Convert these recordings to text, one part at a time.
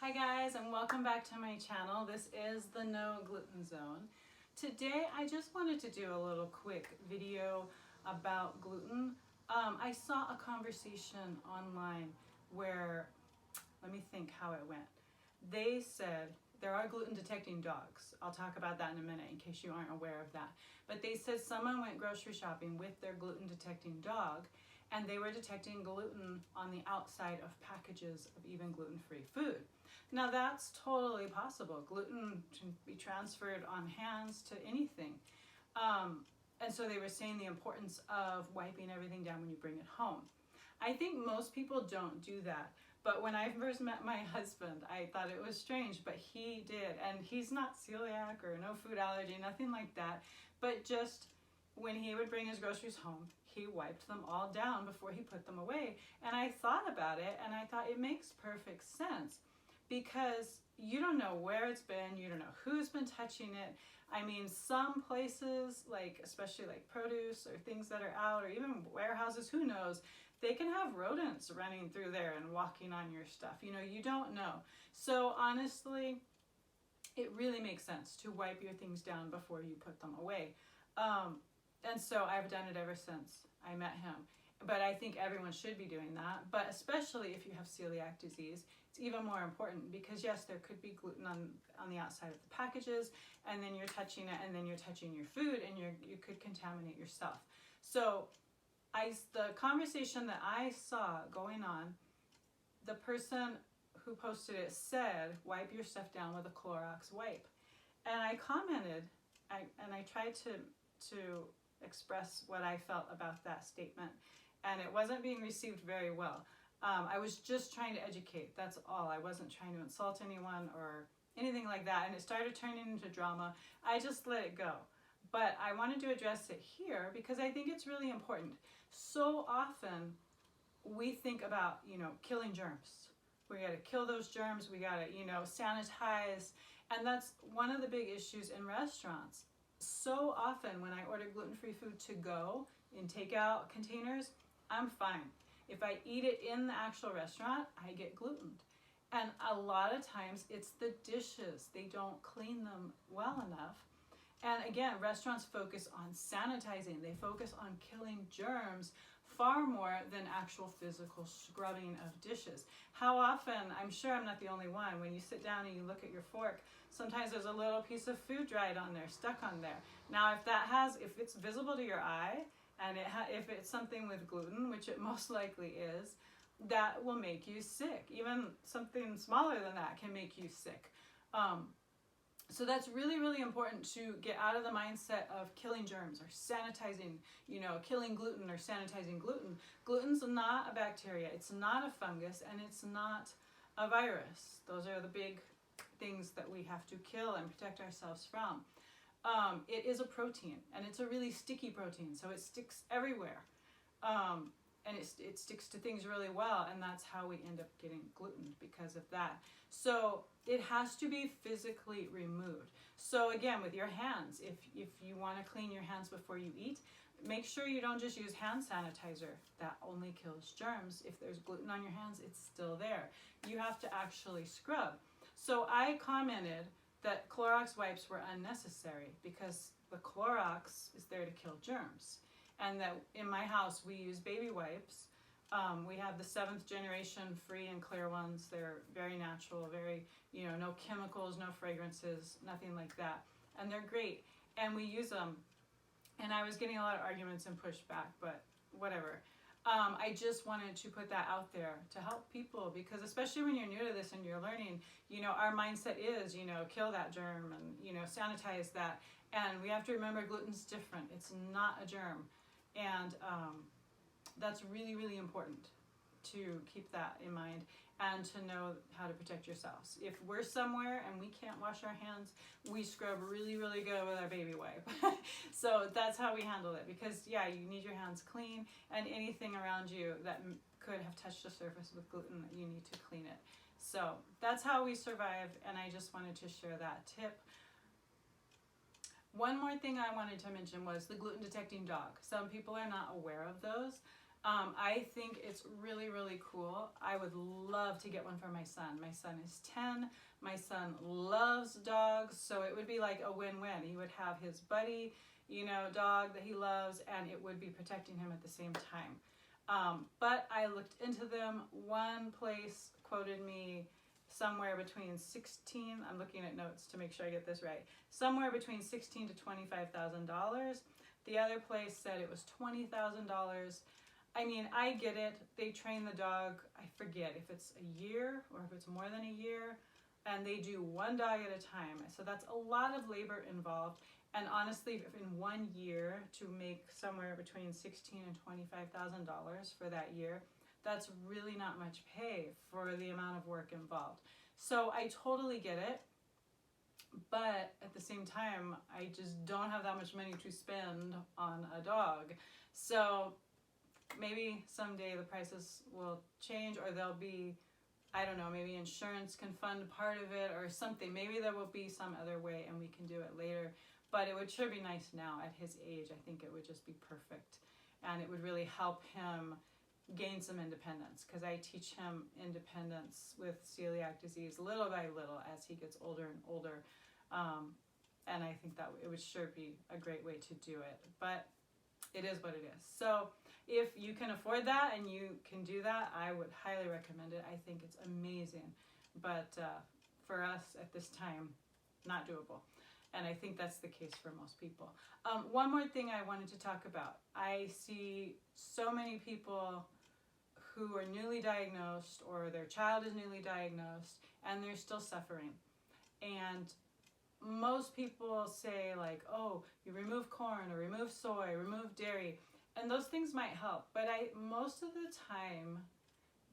Hi guys, and welcome back to my channel. This is the No Gluten Zone. Today I just wanted to do a little quick video about gluten. I saw a conversation online where, let me think how it went. They said there are gluten detecting dogs. I'll talk about that in a minute in case you aren't aware of that. But they said someone went grocery shopping with their gluten detecting dog and they were detecting gluten on the outside of packages of even gluten-free food. Now that's totally possible. Gluten can be transferred on hands to anything. And so they were saying the importance of wiping everything down when you bring it home. I think most people don't do that. But when I first met my husband, I thought it was strange, but he did. And he's not celiac or no food allergy, nothing like that. But just when he would bring his groceries home, he wiped them all down before he put them away. And I thought about it and I thought it makes perfect sense because you don't know where it's been, you don't know who's been touching it. I mean, some places, like especially like produce or things that are out or even warehouses, who knows, they can have rodents running through there and walking on your stuff. You know, you don't know. So honestly, it really makes sense to wipe your things down before you put them away. And so I've done it ever since I met him. But I think everyone should be doing that. But especially if you have celiac disease, it's even more important because yes, there could be gluten on the outside of the packages, and then you're touching it, and then you're touching your food, and you could contaminate yourself. So the conversation that I saw going on, the person who posted it said, wipe your stuff down with a Clorox wipe. And I commented, and I tried to express what I felt about that statement, and it wasn't being received very well. I was just trying to educate, that's all. I wasn't trying to insult anyone or anything like that, and it started turning into drama. I just let it go. But I wanted to address it here because I think it's really important. So often we think about, killing germs. We gotta kill those germs, we gotta, sanitize, and that's one of the big issues in restaurants. So often when I order gluten-free food to go in takeout containers, I'm fine. If I eat it in the actual restaurant, I get glutened. And a lot of times it's the dishes. They don't clean them well enough. And again, restaurants focus on sanitizing. They focus on killing germs far more than actual physical scrubbing of dishes. How often, I'm sure I'm not the only one, when you sit down and you look at your fork, sometimes there's a little piece of food dried on there, stuck on there. Now if it's visible to your eye, and if it's something with gluten, which it most likely is, that will make you sick. Even something smaller than that can make you sick. So that's really, really important to get out of the mindset of killing germs or sanitizing, killing gluten or sanitizing gluten. Gluten's not a bacteria, it's not a fungus, and it's not a virus. Those are the big things that we have to kill and protect ourselves from. It is a protein, and it's a really sticky protein, so it sticks everywhere. And it sticks to things really well, and that's how we end up getting gluten, because of that. So it has to be physically removed. So again, with your hands, if you want to clean your hands before you eat, make sure you don't just use hand sanitizer. That only kills germs. If there's gluten on your hands, it's still there. You have to actually scrub. So I commented that Clorox wipes were unnecessary because the Clorox is there to kill germs. And that in my house, we use baby wipes. We have the 7th generation free and clear ones. They're very natural, very, no chemicals, no fragrances, nothing like that. And they're great. And we use them. And I was getting a lot of arguments and pushback, but whatever. I just wanted to put that out there to help people, because especially when you're new to this and you're learning, our mindset is, kill that germ and, sanitize that. And we have to remember gluten's different. It's not a germ. And that's really, really important to keep that in mind and to know how to protect yourselves. If we're somewhere and we can't wash our hands, we scrub really, really good with our baby wipe. So that's how we handle it, because yeah, you need your hands clean, and anything around you that could have touched the surface with gluten, you need to clean it. So that's how we survive, and I just wanted to share that tip. One more thing I wanted to mention was the gluten detecting dog. Some people are not aware of those. I think it's really, really cool. I would love to get one for my son. My son is 10. My son loves dogs, so it would be like a win-win. He would have his buddy, you know, dog that he loves, and it would be protecting him at the same time. But I looked into them. One place quoted me somewhere between 16, I'm looking at notes to make sure I get this right, somewhere between $16,000 to $25,000. The other place said it was $20,000. I mean, I get it. They train the dog, I forget if it's a year or if it's more than a year, and they do one dog at a time. So that's a lot of labor involved. And honestly, if in 1 year to make somewhere between $16,000 and $25,000 for that year, that's really not much pay for the amount of work involved. So I totally get it. But at the same time, I just don't have that much money to spend on a dog. So maybe someday the prices will change, or there'll be, I don't know, maybe insurance can fund part of it or something. Maybe there will be some other way and we can do it later. But it would sure be nice now at his age. I think it would just be perfect. And it would really help him gain some independence, because I teach him independence with celiac disease little by little as he gets older and older. And I think that it would sure be a great way to do it. But it is what it is. So if you can afford that and you can do that, I would highly recommend it. I think it's amazing. But for us at this time, not doable. And I think that's the case for most people. One more thing I wanted to talk about. I see so many people who are newly diagnosed, or their child is newly diagnosed, and they're still suffering. And most people say like, oh, you remove corn or remove soy, remove dairy, and those things might help. But most of the time,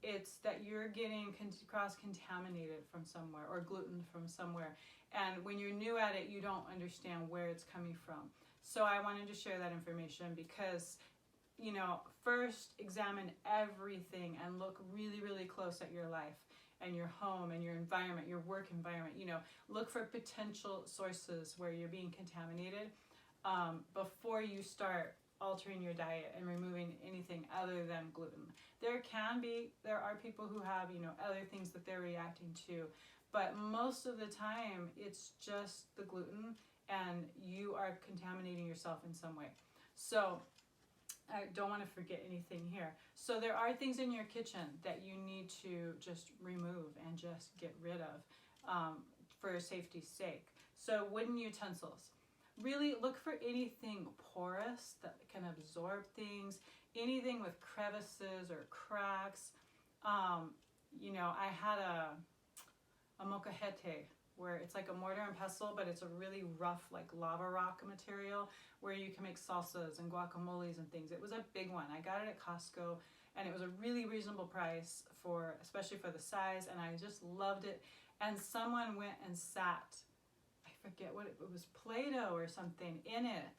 it's that you're getting cross-contaminated from somewhere, or gluten from somewhere. And when you're new at it, you don't understand where it's coming from. So I wanted to share that information because, you know, first examine everything and look really, really close at your life and your home and your environment, your work environment. You know, look for potential sources where you're being contaminated before you start altering your diet and removing anything other than gluten. There are people who have, you know, other things that they're reacting to, but most of the time it's just the gluten and you are contaminating yourself in some way. So I don't want to forget anything here. So there are things in your kitchen that you need to just remove and just get rid of for safety's sake. So wooden utensils. Really look for anything porous that can absorb things, anything with crevices or cracks. You know, I had a mocajete where it's like a mortar and pestle, but it's a really rough, like lava rock material where you can make salsas and guacamoles and things. It was a big one. I got it at Costco, and it was a really reasonable price especially for the size, and I just loved it. And someone went and sat, I forget what it was, Play-Doh or something in it.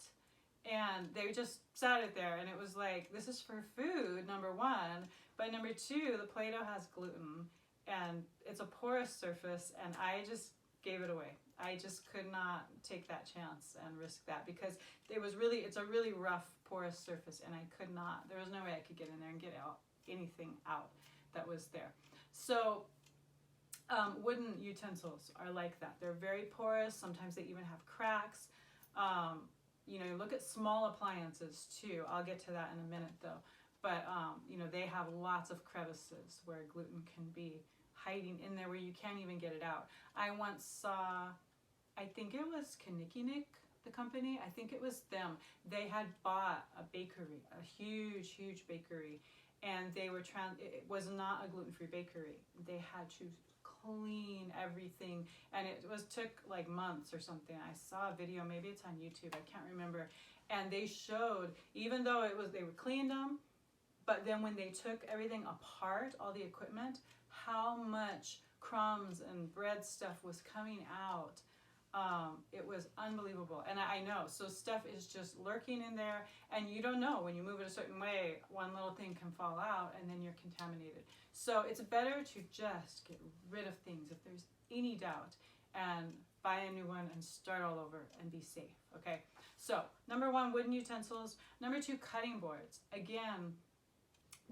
And they just sat it there, and it was like, this is for food, number one. But number two, the Play-Doh has gluten, and it's a porous surface, and I just gave it away. I just could not take that chance and risk that, because it's a really rough, porous surface, and I could not, there was no way I could get in there and get anything out that was there. So wooden utensils are like that. They're very porous. Sometimes they even have cracks. You know, look at small appliances too. I'll get to that in a minute though. But, you know, they have lots of crevices where gluten can be hiding in there where you can't even get it out. I once saw, I think it was Knick, the company. I think it was them. They had bought a bakery, a huge, huge bakery, and it was not a gluten-free bakery. They had to clean everything, and took like months or something. I saw a video, maybe it's on YouTube, I can't remember, and they showed, even though they cleaned them, but then when they took everything apart, all the equipment, how much crumbs and bread stuff was coming out. It was unbelievable. And I know, so stuff is just lurking in there, and you don't know, when you move it a certain way, one little thing can fall out and then you're contaminated. So it's better to just get rid of things if there's any doubt, and buy a new one and start all over and be safe, okay? So number one, wooden utensils. Number two, cutting boards. Again,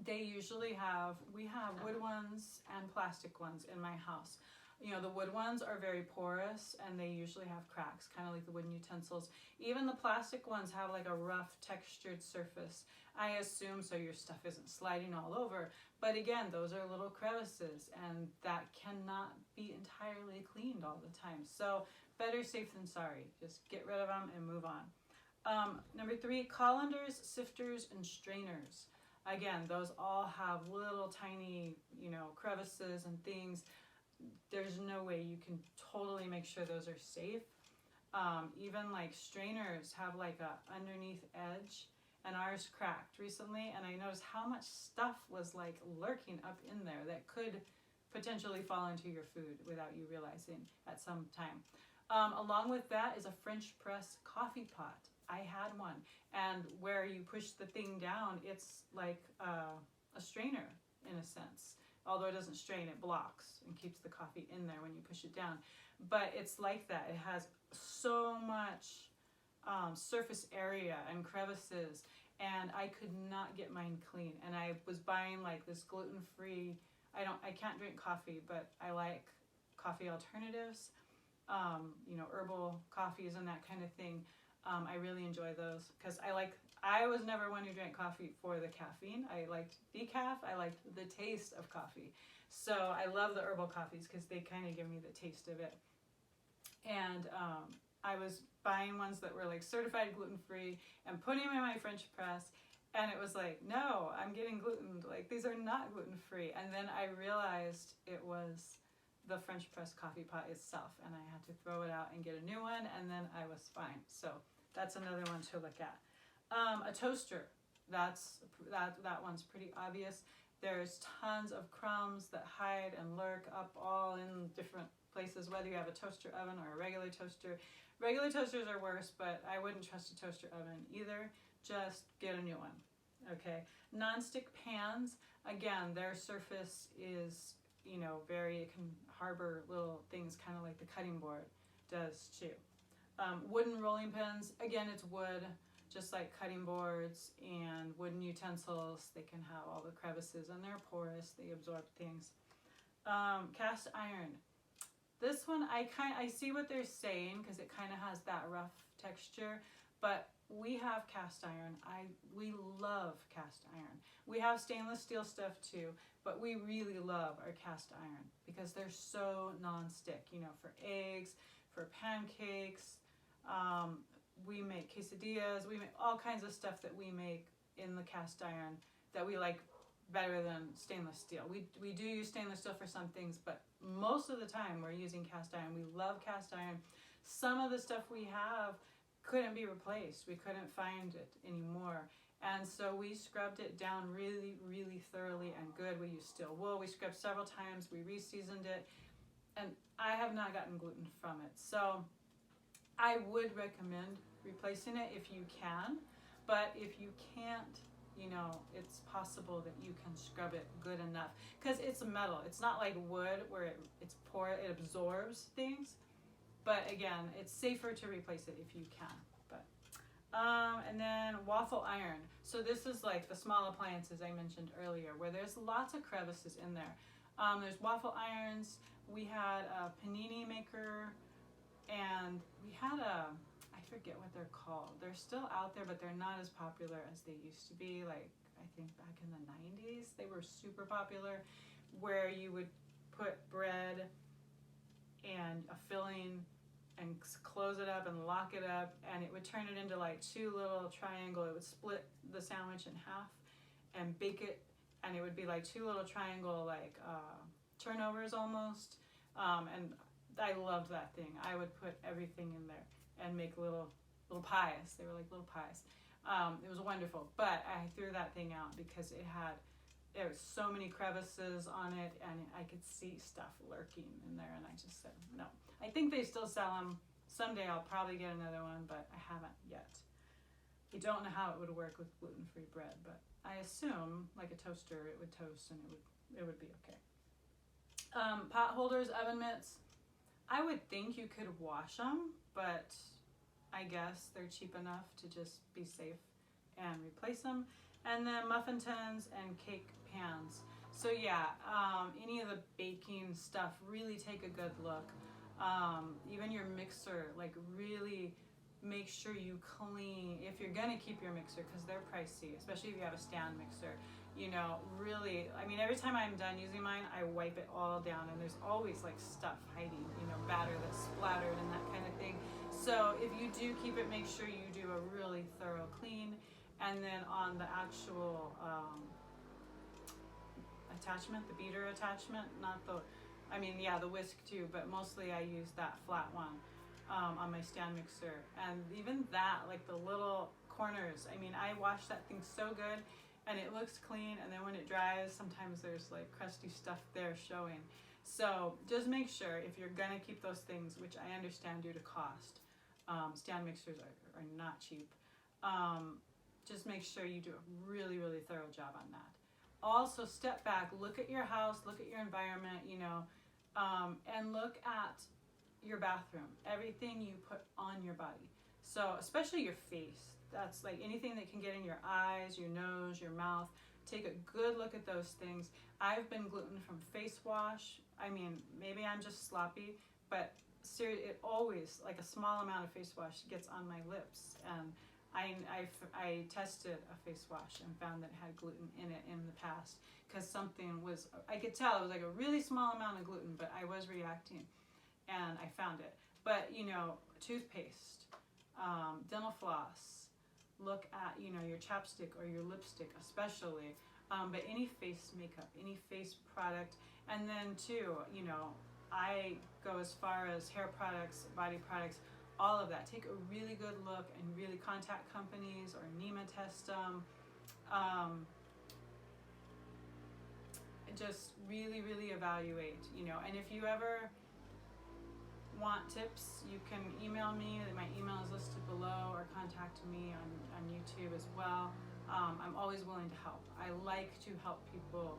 They usually have, we have wood ones and plastic ones in my house. You know, the wood ones are very porous and they usually have cracks, kind of like the wooden utensils. Even the plastic ones have like a rough textured surface. I assume so your stuff isn't sliding all over. But again, those are little crevices and that cannot be entirely cleaned all the time. So better safe than sorry. Just get rid of them and move on. Number 3, colanders, sifters, and strainers. Again, those all have little tiny, you know, crevices and things. There's no way you can totally make sure those are safe. Even like strainers have like a underneath edge, and ours cracked recently, and I noticed how much stuff was like lurking up in there that could potentially fall into your food without you realizing at some time. Along with that is a French press coffee pot. I had one, and where you push the thing down, it's like a strainer in a sense. Although it doesn't strain, it blocks and keeps the coffee in there when you push it down. But it's like that. It has so much surface area and crevices, and I could not get mine clean. And I was buying like this gluten-free, I can't drink coffee, but I like coffee alternatives, you know, herbal coffees and that kind of thing. I really enjoy those because I was never one who drank coffee for the caffeine. I liked decaf. I liked the taste of coffee. So I love the herbal coffees because they kind of give me the taste of it. And I was buying ones that were like certified gluten-free and putting them in my French press. And it was like, no, I'm getting gluten. Like, these are not gluten-free. And then I realized it was the French press coffee pot itself. And I had to throw it out and get a new one. And then I was fine. So that's another one to look at. A toaster, that one's pretty obvious. There's tons of crumbs that hide and lurk up all in different places, whether you have a toaster oven or a regular toaster. Regular toasters are worse, but I wouldn't trust a toaster oven either. Just get a new one, okay? Non-stick pans, again, their surface is, you know, it can harbor little things kind of like the cutting board does too. Wooden rolling pins, again, it's wood. Just like cutting boards and wooden utensils, they can have all the crevices and they're porous, they absorb things. Cast iron. This one, I see what they're saying because it kind of has that rough texture, but we have cast iron. We love cast iron. We have stainless steel stuff too, but we really love our cast iron because they're so non-stick, you know, for eggs, for pancakes, we make quesadillas, we make all kinds of stuff that we make in the cast iron that we like better than stainless steel. We do use stainless steel for some things, but most of the time we're using cast iron. We love cast iron. Some of the stuff we have couldn't be replaced. We couldn't find it anymore. And so we scrubbed it down really, really thoroughly and good. We used steel wool. We scrubbed several times. We re-seasoned it. And I have not gotten gluten from it. So I would recommend replacing it if you can, but if you can't, you know, it's possible that you can scrub it good enough because it's metal. It's not like wood where it's porous, it absorbs things. But again, it's safer to replace it if you can. But and then waffle iron. So this is like the small appliances I mentioned earlier where there's lots of crevices in there. There's waffle irons. We had a panini maker, and we had I forget what they're called. They're still out there, but they're not as popular as they used to be. Like, I think back in the 90s, they were super popular, where you would put bread and a filling and close it up and lock it up, and it would turn it into like two little triangle. It would split the sandwich in half and bake it, and it would be like two little triangle like turnovers almost. And I loved that thing. I would put everything in there and make little pies. They were like little pies. It was wonderful, but I threw that thing out because there was so many crevices on it, and I could see stuff lurking in there, and I just said no. I think they still sell them. Someday I'll probably get another one, but I haven't yet. I don't know how it would work with gluten-free bread, but I assume like a toaster, it would toast and it would be okay. Pot holders, oven mitts. I would think you could wash them, but I guess they're cheap enough to just be safe and replace them. And then muffin tins and cake pans. So yeah, any of the baking stuff, really take a good look. Even your mixer, like really make sure you clean, if you're gonna keep your mixer, because they're pricey, especially if you have a stand mixer, you know, really, I mean, every time I'm done using mine, I wipe it all down, and there's always like stuff hiding, you know, batter that's splattered and that kind of thing. So if you do keep it, make sure you do a really thorough clean. And then on the actual attachment, the beater attachment, not the, I mean, yeah, the whisk too, but mostly I use that flat one on my stand mixer. And even that, like the little corners, I mean, I wash that thing so good and it looks clean, and then when it dries, sometimes there's like crusty stuff there showing. So just make sure, if you're gonna keep those things, which I understand due to cost, stand mixers are not cheap, just make sure you do a really, really thorough job on that. Also, step back, look at your house, look at your environment, you know, and look at your bathroom, everything you put on your body. So especially your face, that's like anything that can get in your eyes, your nose, your mouth. Take a good look at those things. I've been gluten from face wash. I mean, maybe I'm just sloppy, but seriously, it always, like a small amount of face wash gets on my lips. And I tested a face wash and found that it had gluten in it in the past, because something was, I could tell it was like a really small amount of gluten, but I was reacting, and I found it. But you know, toothpaste, dental floss, look at, you know, your chapstick or your lipstick especially, but any face makeup, any face product. And then too, you know, I go as far as hair products, body products, all of that. Take a really good look and really contact companies or NEMA test them. Just really, really evaluate, you know. And if you ever want tips, you can email me. My email is listed below, or contact me on YouTube as well. I'm always willing to help. I like to help people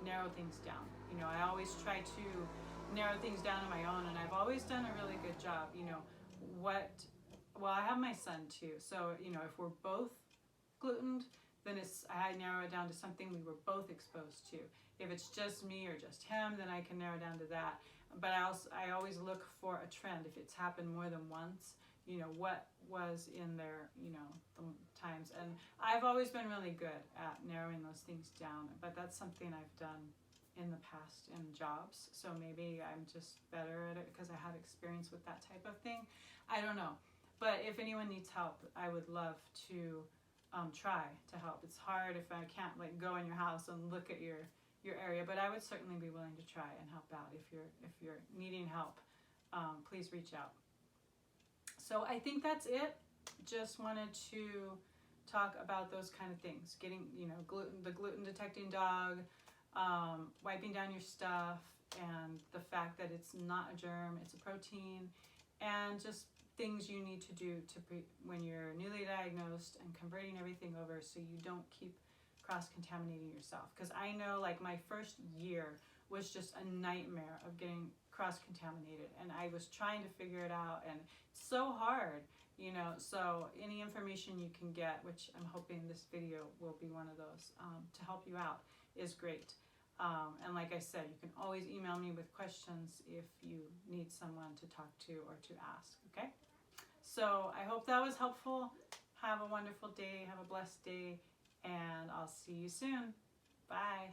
narrow things down. You know, I always try to narrow things down on my own, and I've always done a really good job. You know, well, I have my son too, so you know, if we're both glutened, then I narrow it down to something we were both exposed to. If it's just me or just him, then I can narrow down to that. But I always look for a trend. If it's happened more than once, you know, what was in there, you know, the times. And I've always been really good at narrowing those things down, but that's something I've done in the past in jobs. So maybe I'm just better at it because I have experience with that type of thing. I don't know. But if anyone needs help, I would love to try to help. It's hard if I can't like go in your house and look at your area, but I would certainly be willing to try and help out. If you're needing help, please reach out. So I think that's it. Just wanted to talk about those kind of things. Getting, you know, the gluten detecting dog, wiping down your stuff, and the fact that it's not a germ, it's a protein, and just things you need to do when you're newly diagnosed, and converting everything over so you don't keep cross-contaminating yourself. Because I know, like, my first year was just a nightmare of getting cross-contaminated, and I was trying to figure it out, and it's so hard, you know. So any information you can get, which I'm hoping this video will be one of those, to help you out, is great. And like I said, you can always email me with questions if you need someone to talk to or to ask, okay? So I hope that was helpful. Have a wonderful day, have a blessed day, and I'll see you soon. Bye.